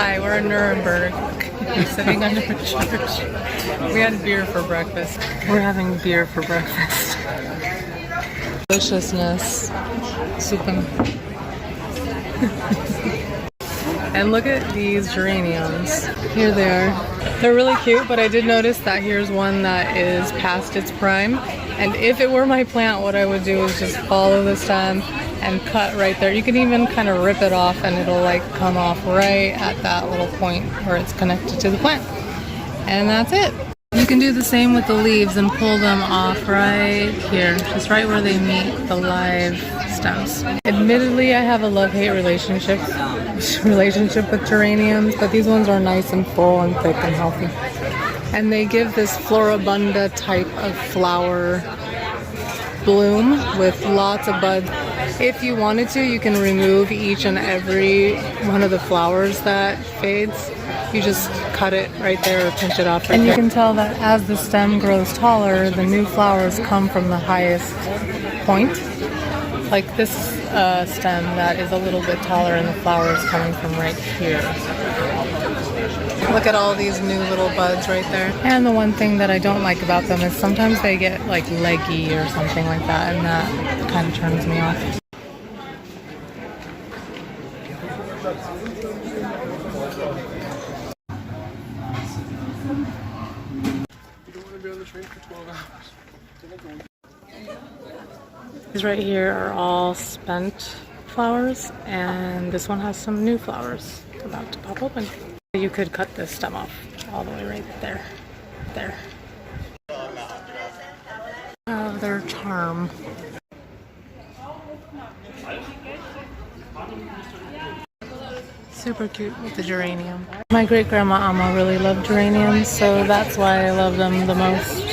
Hi, we're in Nuremberg. We're sitting under a church. We had beer for breakfast. We're having beer for breakfast. Deliciousness. Super. And look at these geraniums. Here they are. They're really cute, but I did notice that here's one that is past its prime. And if it were my plant, what I would do is just follow the stem and cut right there. You can even kind of rip it off and it'll like come off right at that little point where it's connected to the plant. And that's it. You can do the same with the leaves and pull them off right here, just right where they meet the live stems. Admittedly, I have a love-hate relationship with geraniums, but these ones are nice and full and thick and healthy. And they give this floribunda type of flower bloom with lots of buds. If you wanted to, you can remove each and every one of the flowers that fades. You just cut it right there or pinch it off right there. And you can tell that as the stem grows taller, the new flowers come from the highest point. Like this stem that is a little bit taller and the flowers coming from right here. Look at all these new little buds right there. And the one thing that I don't like about them is sometimes they get like leggy or something like that, and that kind of turns me off. These right here are all spent flowers, and this one has some new flowers about to pop open. You could cut this stem off all the way right there. There. Of their charm. Super cute with the geranium. My great-grandma Amma really loved geraniums, so that's why I love them the most.